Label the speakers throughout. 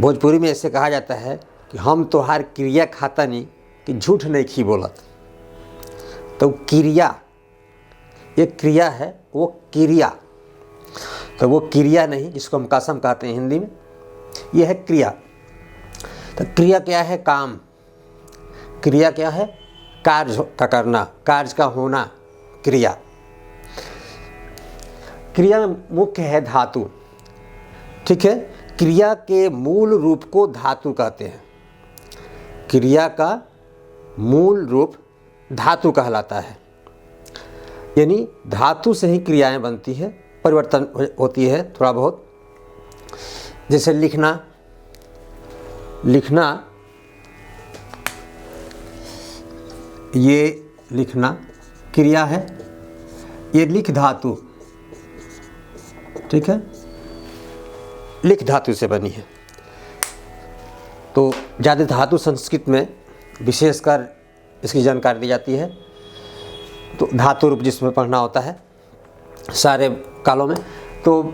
Speaker 1: भोजपुरी में ऐसे कहा जाता है कि हम तोहार क्रिया खाता नहीं कि झूठ नहीं खी बोलत। तो क्रिया, एक क्रिया है, वो क्रिया, तो वो क्रिया नहीं जिसको हम कसम कहते हैं हिंदी में, ये है क्रिया। तो क्रिया क्या है? काम। क्रिया क्या है? कार्य का करना, कार्य का होना, क्रिया। क्रिया में मुख्य है धातु। ठीक है, क्रिया के मूल रूप को धातु कहते हैं। क्रिया का मूल रूप धातु कहलाता है, यानी धातु से ही क्रियाएं बनती है, परिवर्तन होती है थोड़ा बहुत। जैसे लिखना, लिखना, ये लिखना क्रिया है, ये लिख धातु, ठीक है, लिख धातु से बनी है। तो ज़्यादा धातु संस्कृत में विशेषकर इसकी जानकारी दी जाती है। तो धातु रूप जिसमें पढ़ना होता है सारे कालों में, तो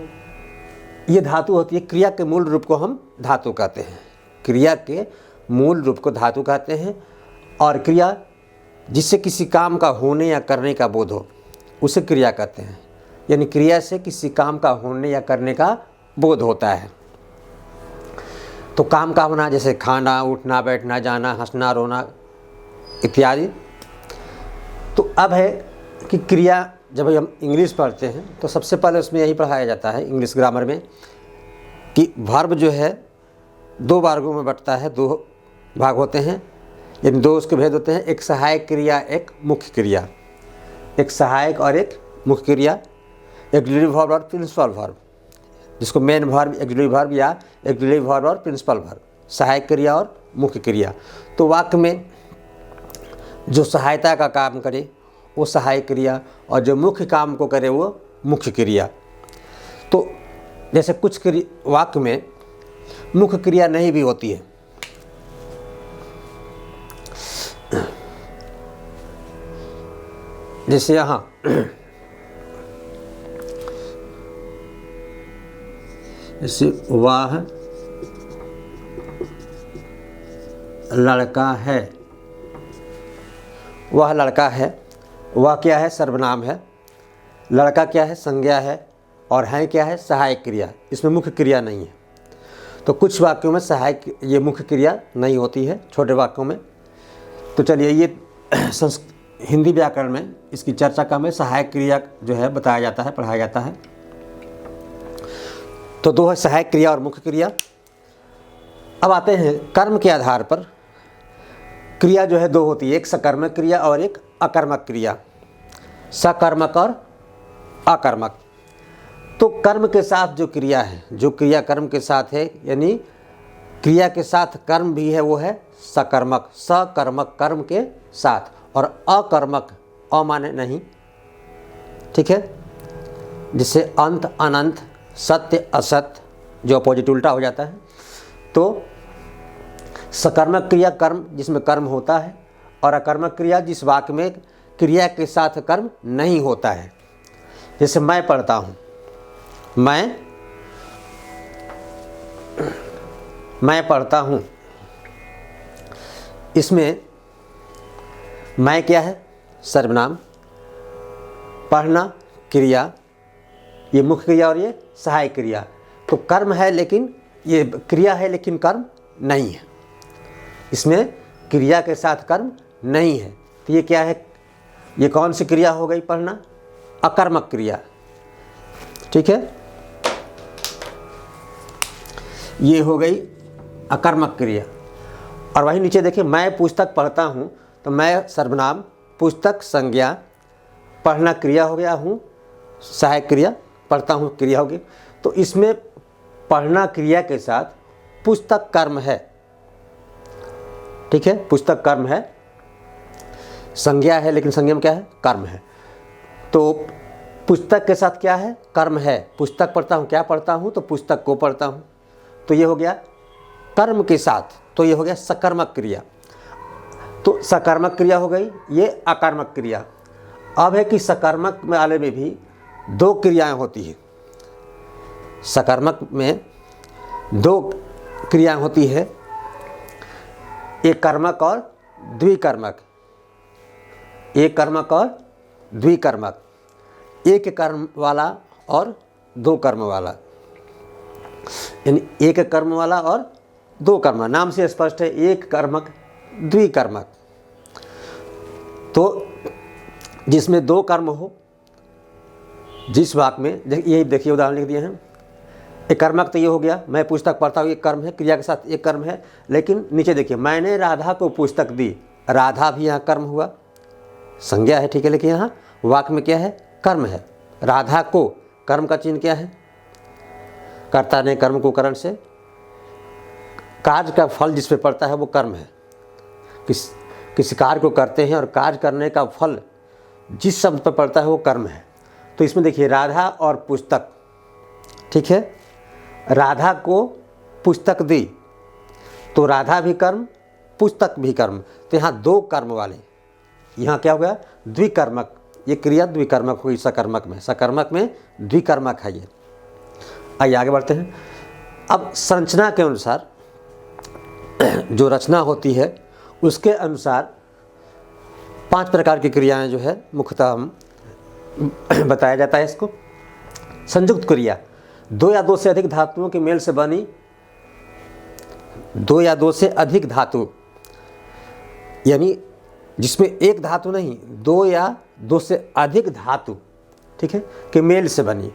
Speaker 1: ये धातु होती है। क्रिया के मूल रूप को हम धातु कहते हैं। क्रिया के मूल रूप को धातु कहते हैं। और क्रिया जिससे किसी काम का होने या करने का बोध हो, उसे क्रिया कहते हैं। यानी क्रिया से किसी काम का होने या करने का बोध होता है। तो काम का होना जैसे खाना, उठना, बैठना, जाना, हंसना, रोना इत्यादि। तो अब है कि क्रिया, जब हम इंग्लिश पढ़ते हैं तो सबसे पहले उसमें यही पढ़ाया जाता है इंग्लिश ग्रामर में कि वर्ब जो है दो वर्गों में बंटता है, दो भाग होते हैं, यानी दो उसके भेद होते हैं। एक सहायक क्रिया, एक मुख्य क्रिया। एक सहायक और एक मुख्य क्रिया, ऑक्सिलरी वर्ब और प्रिंसिपल वर्ब, जिसको मेन वर्ब, ऑक्सिलरी वर्ब या ऑक्सिलरी वर्ब और प्रिंसिपल वर्ब, सहायक क्रिया और मुख्य क्रिया। तो वाक्य में जो सहायता का काम करे वो सहायक क्रिया, और जो मुख्य काम को करे वो मुख्य क्रिया। तो जैसे कुछ वाक्य में मुख्य क्रिया नहीं भी होती है, जैसे यहाँ जैसे वह लड़का है, वह लड़का है, वह क्या है? सर्वनाम है। लड़का क्या है? संज्ञा है। और है क्या है? सहायक क्रिया। इसमें मुख्य क्रिया नहीं है। तो कुछ वाक्यों में सहायक, ये मुख्य क्रिया नहीं होती है, छोटे वाक्यों में। तो चलिए, ये हिंदी व्याकरण में इसकी चर्चा का में सहायक क्रिया जो है बताया जाता है, पढ़ाया जाता है। तो दो है सहायक क्रिया और मुख्य क्रिया। अब आते हैं कर्म के आधार पर। क्रिया जो है दो होती है, एक सकर्मक क्रिया और एक अकर्मक क्रिया, सकर्मक और अकर्मक। तो कर्म के साथ जो क्रिया है, जो क्रिया कर्म के साथ है, यानी क्रिया के साथ कर्म भी है, वो है सकर्मक, सकर्मक कर्म के साथ। और अकर्मक, अमाने नहीं, ठीक है, जिससे अंत, अनंत, सत्य, असत्य, जो अपोजिट उल्टा हो जाता है। तो सकर्मक क्रिया कर्म जिसमें कर्म होता है, और अकर्मक क्रिया जिस वाक्य में क्रिया के साथ कर्म नहीं होता है। जैसे मैं पढ़ता हूँ, मैं पढ़ता हूँ, इसमें मैं क्या है? सर्वनाम, पढ़ना क्रिया, ये मुख्य क्रिया और ये सहायक क्रिया। तो कर्म है लेकिन ये क्रिया है लेकिन कर्म नहीं है, इसमें क्रिया के साथ कर्म नहीं है। तो ये क्या है? ये कौन सी क्रिया हो गई? पढ़ना, अकर्मक क्रिया, ठीक है, ये हो गई अकर्मक क्रिया। और वहीं नीचे देखिए, मैं पुस्तक पढ़ता हूँ, तो मैं सर्वनाम, पुस्तक संज्ञा, पढ़ना क्रिया हो गया, हूँ सहायक क्रिया, पढ़ता हूँ क्रिया होगी। तो इसमें पढ़ना क्रिया के साथ पुस्तक कर्म है, ठीक है, पुस्तक कर्म है, संज्ञा है लेकिन संज्ञा में क्या है? कर्म है। तो पुस्तक के साथ क्या है? कर्म है। पुस्तक पढ़ता हूँ, क्या पढ़ता हूँ? तो पुस्तक को पढ़ता हूँ। तो ये हो गया कर्म के साथ, तो ये हो गया सकर्मक क्रिया। तो सकर्मक क्रिया हो गई, ये अकर्मक क्रिया। अब है कि सकर्मक वाले में भी दो क्रियाएं होती हैं। सकर्मक में दो क्रिया होती है एक कर्मक और द्विकर्मक, एक कर्मक और द्विकर्मक, एक कर्म वाला और दो कर्म वाला, यानी एक कर्म वाला और दो कर्म। नाम से स्पष्ट है, एक कर्मक द्विकर्मक। तो जिसमें दो कर्म हो, जिस वाक्य में यही देखिए उदाहरण लिख दिए हैं। एक कर्मक तो ये हो गया, मैं पुस्तक पढ़ता हूँ, एक कर्म है, क्रिया के साथ एक कर्म है। लेकिन नीचे देखिए, मैंने राधा को पुस्तक दी, राधा भी यहाँ कर्म हुआ, संज्ञा है, ठीक है। लेकिन यहाँ वाक्य में क्या है, कर्म है। राधा को, कर्म का चिन्ह क्या है, कर्ता ने कर्म को करण से, कार्य का फल जिस पे पड़ता है वो कर्म है। किसी कार्य को करते हैं और कार्य करने का फल जिस शब्द पर पड़ता है वो कर्म है। तो इसमें देखिए राधा और पुस्तक, ठीक है। राधा को पुस्तक दी, तो राधा भी कर्म, पुस्तक भी कर्म। तो यहाँ दो कर्म वाले, यहाँ क्या हो गया, द्विकर्मक। ये क्रिया द्विकर्मक हुई सकर्मक में, सकर्मक में द्विकर्मक है ये। आइए आगे बढ़ते हैं। अब संरचना के अनुसार जो रचना होती है उसके अनुसार 5 प्रकार की क्रियाएं जो है मुख्यतः हम बताया जाता है इसको। संयुक्त क्रिया, 2 या 2 से अधिक धातुओं के मेल से बनी, 2 या 2 से अधिक धातु, यानी जिसमें एक धातु नहीं, 2 या 2 से अधिक धातु, ठीक है, के मेल से बनी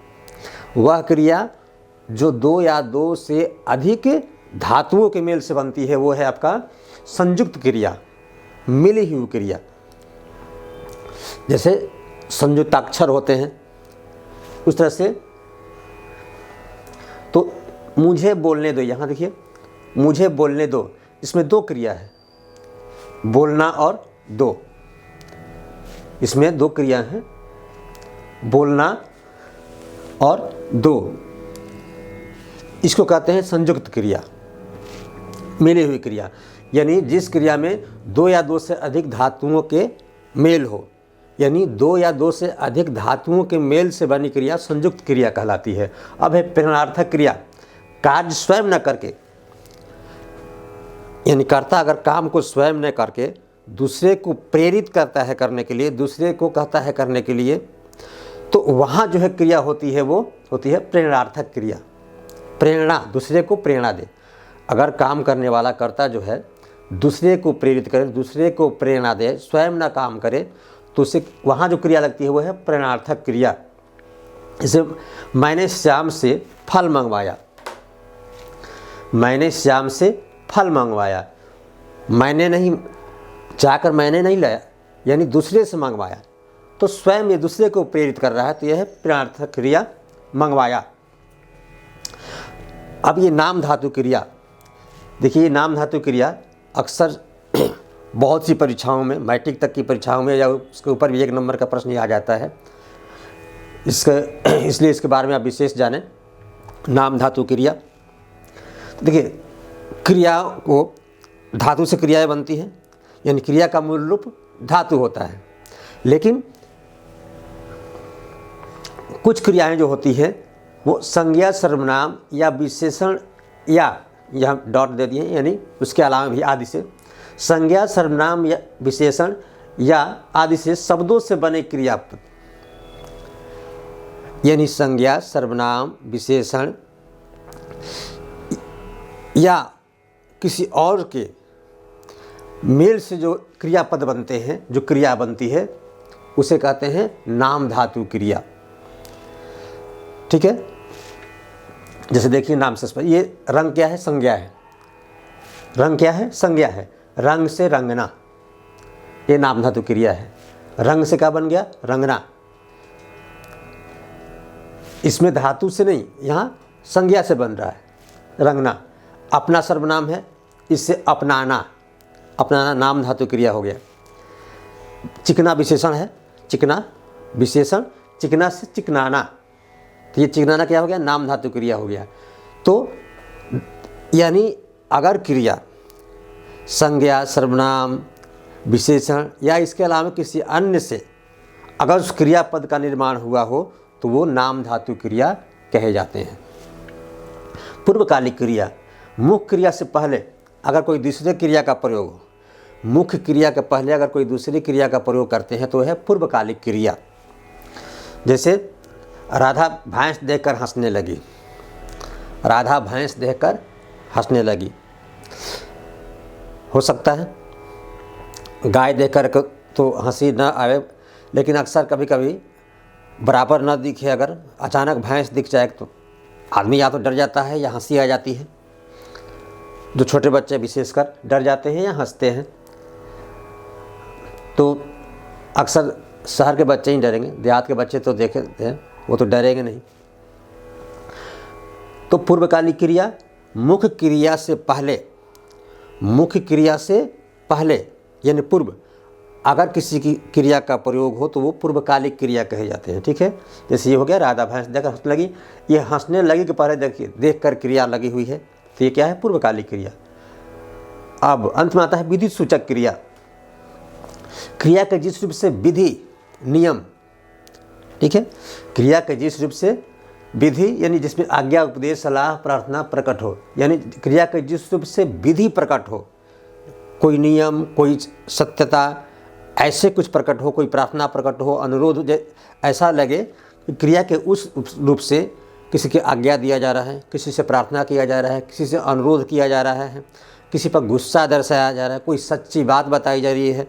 Speaker 1: वह क्रिया जो 2 या 2 से अधिक धातुओं के मेल से बनती है वो है आपका संयुक्त क्रिया, मिली हुई क्रिया। जैसे संयुक्ताक्षर होते हैं उस तरह से। तो मुझे बोलने दो, यहाँ देखिए मुझे बोलने दो, इसमें 2 क्रिया है, बोलना और दो, इसमें 2 क्रिया हैं, बोलना और दो। इसको कहते हैं संयुक्त क्रिया, मिली हुई क्रिया। यानी जिस क्रिया में 2 या 2 से अधिक धातुओं के मेल हो, यानी 2 या 2 से अधिक धातुओं के मेल से बनी क्रिया संयुक्त क्रिया कहलाती है। अब है प्रेरणार्थक क्रिया, कार्य स्वयं न करके, यानी कर्ता अगर काम को स्वयं न करके दूसरे को प्रेरित करता है करने के लिए, दूसरे को कहता है करने के लिए, तो वहाँ जो है क्रिया होती है वो होती है प्रेरणार्थक क्रिया। प्रेरणा, दूसरे को प्रेरणा दे। अगर काम करने वाला कर्ता जो है दूसरे को प्रेरित करे, दूसरे को प्रेरणा दे, स्वयं ना काम करे, तो उसे वहाँ जो क्रिया लगती है वो है प्रेरणार्थक क्रिया। जैसे मैंने श्याम से फल मंगवाया, मैंने श्याम से फल मंगवाया, मैंने नहीं जाकर मैंने नहीं लाया, यानी दूसरे से मंगवाया, तो स्वयं ये दूसरे को प्रेरित कर रहा है, तो यह है प्रेरणार्थक क्रिया, मंगवाया। अब ये नाम धातु क्रिया, देखिए नाम धातु क्रिया अक्सर बहुत सी परीक्षाओं में, मैट्रिक तक की परीक्षाओं में या उसके ऊपर भी 1 नंबर का प्रश्न आ जाता है। इसलिए इसके बारे में आप विशेष जानें। नाम धातु क्रिया, तो देखिए क्रिया को धातु से क्रियाएं बनती हैं, यानी क्रिया का मूल रूप धातु होता है। लेकिन कुछ क्रियाएं जो होती हैं वो संज्ञा, सर्वनाम या विशेषण, या यहाँ डॉट दे दिए, यानी उसके अलावा भी आदि से, संज्ञा, सर्वनाम या विशेषण या आदि से शब्दों से बने क्रियापद, यानी संज्ञा, सर्वनाम, विशेषण या किसी और के मेल से जो क्रियापद बनते हैं, जो क्रिया बनती है, उसे कहते हैं नाम धातु क्रिया। ठीक है, जैसे देखिए नाम से, ये रंग क्या है, संज्ञा है। रंग क्या है, संज्ञा है। रंग से रंगना, ये नाम धातु क्रिया है। रंग से क्या बन गया, रंगना। इसमें धातु से नहीं, यहाँ संज्ञा से बन रहा है, रंगना। अपना सर्वनाम है, इससे अपनाना, अपनाना नाम धातु क्रिया हो गया। चिकना विशेषण है, चिकना विशेषण, चिकना से चिकनाना, तो ये चिकनाना क्या हो गया, नाम धातु क्रिया हो गया। तो यानी अगर क्रिया संज्ञा, सर्वनाम, विशेषण या इसके अलावा किसी अन्य से अगर उस क्रियापद का निर्माण हुआ हो तो वो नाम धातु क्रिया कहे जाते हैं। पूर्वकालिक क्रिया, मुख्य क्रिया से पहले अगर कोई दूसरे क्रिया का प्रयोग हो, मुख्य क्रिया के पहले अगर कोई दूसरी क्रिया का प्रयोग करते हैं तो है पूर्वकालिक क्रिया। जैसे राधा भैंस देखकर हंसने लगी, राधा भैंस देखकर हंसने लगी। हो सकता है गाय देखकर तो हंसी न आए, लेकिन अक्सर कभी कभी बराबर न दिखे, अगर अचानक भैंस दिख जाए तो आदमी या तो डर जाता है या हंसी आ जाती है। जो छोटे बच्चे विशेषकर डर जाते हैं या हंसते हैं। तो अक्सर शहर के बच्चे ही डरेंगे, देहात के बच्चे तो देखे हैं वो तो डरेंगे नहीं। तो पूर्वकालिक क्रिया मुख्य क्रिया से पहले, मुख्य क्रिया से पहले यानी पूर्व अगर किसी की क्रिया का प्रयोग हो तो वो पूर्वकालिक क्रिया कहे जाते हैं। ठीक है, जैसे ये हो गया राधा भैंस देखकर हंसने लगी, ये हंसने लगी के पहले देखिए देखकर क्रिया लगी हुई है, तो ये क्या है? पूर्वकालिक क्रिया। अब अंत में आता है विधि सूचक क्रिया। क्रिया के जिस रूप से विधि नियम, ठीक है, क्रिया के जिस रूप से विधि यानी जिसमें आज्ञा उपदेश सलाह प्रार्थना प्रकट हो, यानी क्रिया के जिस रूप से विधि प्रकट हो, कोई नियम कोई सत्यता ऐसे कुछ प्रकट हो, कोई प्रार्थना प्रकट हो, अनुरोध ऐसा लगे कि क्रिया के उस रूप से किसी की आज्ञा दिया जा रहा है, किसी से प्रार्थना किया जा रहा है, किसी से अनुरोध किया जा रहा है, किसी पर गुस्सा दर्शाया जा रहा है, कोई सच्ची बात बताई जा रही है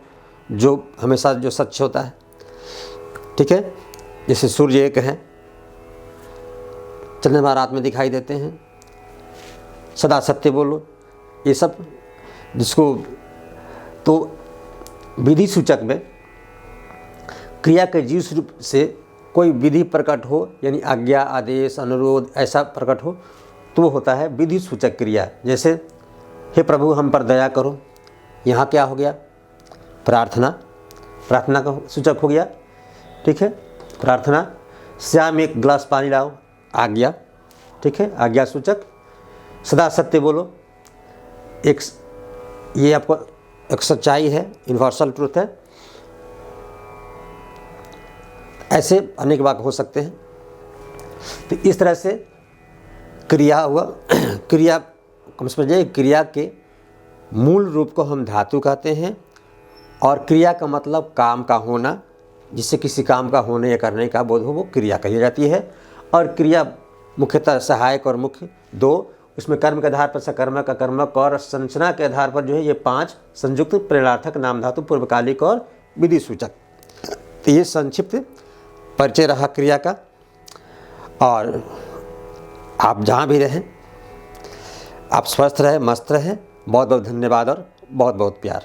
Speaker 1: जो हमेशा जो सच होता है। ठीक है, जैसे सूर्य एक है, चंद्रमा रात में दिखाई देते हैं, सदा सत्य बोलो, ये सब जिसको तो विधि सूचक में क्रिया के जिस रूप से कोई विधि प्रकट हो यानी आज्ञा आदेश अनुरोध ऐसा प्रकट हो तो वो होता है विधि सूचक क्रिया। जैसे हे प्रभु हम पर दया करो, यहाँ क्या हो गया? प्रार्थना, प्रार्थना का सूचक हो गया। ठीक है, प्रार्थना। श्याम एक गिलास पानी लाओ, आज्ञा। ठीक है, आज्ञा सूचक। सदा सत्य बोलो, एक ये आपको एक सच्चाई है, यूनिवर्सल ट्रूथ है। ऐसे अनेक वाक्य हो सकते हैं। तो इस तरह से क्रिया हुआ। क्रिया कम समझिए, क्रिया के मूल रूप को हम धातु कहते हैं और क्रिया का मतलब काम का होना, जिससे किसी काम का होने या करने का बोध हो वो क्रिया कही जाती है। और क्रिया मुख्यतः सहायक और मुख्य दो, उसमें कर्म के आधार पर सकर्मक अकर्मक और संरचना के आधार पर जो है ये 5 संयुक्त प्रेरणार्थक नाम धातु पूर्वकालिक और विधि सूचक। तो ये संक्षिप्त परिचय रहा क्रिया का। और आप जहाँ भी रहें आप स्वस्थ रहें, मस्त रहें। बहुत बहुत धन्यवाद और बहुत बहुत प्यार।